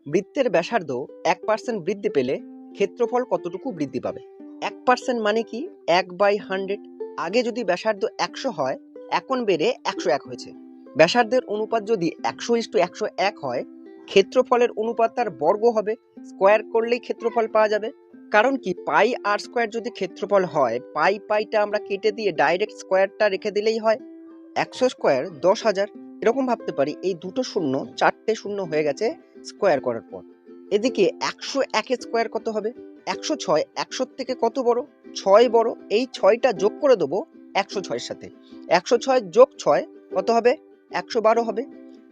বৃত্তের ব্যাসার্ধ 1% বৃদ্ধি পেলে ক্ষেত্রফল কতটুকু বৃদ্ধি পাবে? 1% মানে কি? 1/100। আগে যদি ব্যাসার্ধ 100 হয়, এখন বেড়ে 101 হয়েছে। ব্যাসার্ধের অনুপাত যদি 100:101 হয়, ক্ষেত্রফলের অনুপাত তার বর্গ হবে। স্কোয়ার করলেই ক্ষেত্রফল পাওয়া যাবে। কারণ কি, পাই আর স্কোয়ার যদি ক্ষেত্রফল হয়, পাইটা আমরা কেটে দিয়ে ডাইরেক্ট স্কোয়ারটা রেখে দিলেই হয়। 100 স্কোয়ার 10,000। এরকম ভাবতে পারি, এই দুটো শূন্য 4টে শূন্য হয়ে গেছে স্কোয়ার করার পর। এদিকে 101 স্কোয়ার কত হবে? 106। 100 থেকে কত বড়? 6 বড়। এই 6টা যোগ করে দেবো 106 সাথে। 106 যোগ 6 কত হবে? 112 হবে।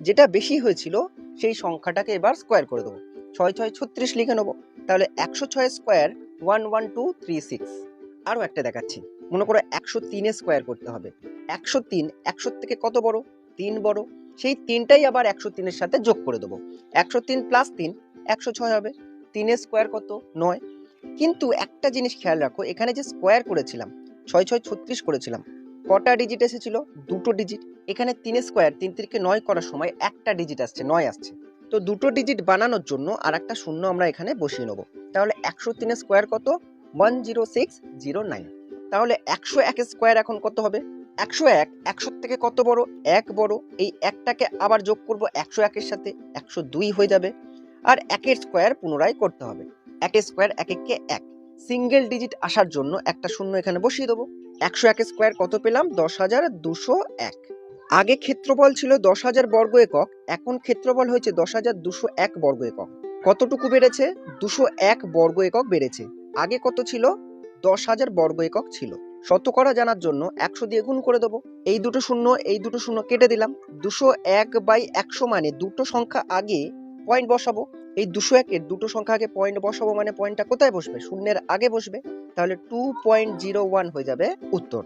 যেটা বেশি হয়েছিল সেই সংখ্যাটাকে এবার স্কোয়ার করে দেবো। 6 6 36 লিখে নেবো। তাহলে 106 স্কোয়ার 11236। আরও একটা দেখাচ্ছি। মনে করো 103 স্কোয়ার করতে হবে। 103 100 থেকে কত বড়? 3 বড়। সেই 3টাই আবার 103 এর সাথে যোগ করে দেবো। 103 প্লাস 3 106 হবে। 3 স্কোয়ার কত? 9। কিন্তু একটা জিনিস খেয়াল রাখো, এখানে যে স্কোয়ার করেছিলাম 6 6 36 করেছিলাম, কটা ডিজিট এসেছিল? দুটো ডিজিট। এখানে 3 স্কোয়ার 3 3 9 করার সময় একটা ডিজিট আসছে, 9 আসছে। তো দুটো ডিজিট বানানোর জন্য আর একটা শূন্য আমরা এখানে বসিয়ে নেবো। তাহলে 103 স্কোয়ার কত? 10609। তাহলে 101 স্কোয়ার এখন কত হবে? 101 100 থেকে কত বড়? 1 বড়। এই একটাকে আবার যোগ করব 101 এর সাথে, 102 হয়ে যাবে। আর 1 এর স্কোয়ার পুনরায় করতে হবে। 1 এর স্কোয়ার 1 1 কে 1। সিঙ্গেল ডিজিট আসার জন্য একটা শূন্য এখানে বসিয়ে দেবো। 101 স্কোয়ার কত পেলাম? 10,201। আগে ক্ষেত্রফল ছিল 10,000 বর্গ একক, এখন ক্ষেত্রফল হয়েছে 10,201 বর্গ একক। কতটুকু বেড়েছে? 201 বর্গ একক বেড়েছে। আগে কত ছিল? 10,000 বর্গ একক ছিল। শতকরা জানার জন্য 100 দিয়ে গুণ করে দেবো। এই দুটো শূন্য কেটে দিলাম। 201/100 মানে দুটো সংখ্যা আগে পয়েন্ট বসাবো। এই 201-এর দুটো সংখ্যা আগে পয়েন্ট বসাবো মানে পয়েন্টটা কোথায় বসবে? শূন্যের আগে বসবে। তাহলে 2.01 হয়ে যাবে উত্তর।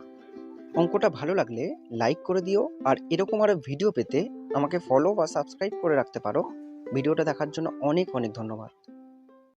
অঙ্কটা ভালো লাগলে লাইক করে দিও, আর এরকম আরো ভিডিও পেতে আমাকে ফলো বা সাবস্ক্রাইব করে রাখতে পারো। ভিডিওটা দেখার জন্য অনেক অনেক ধন্যবাদ।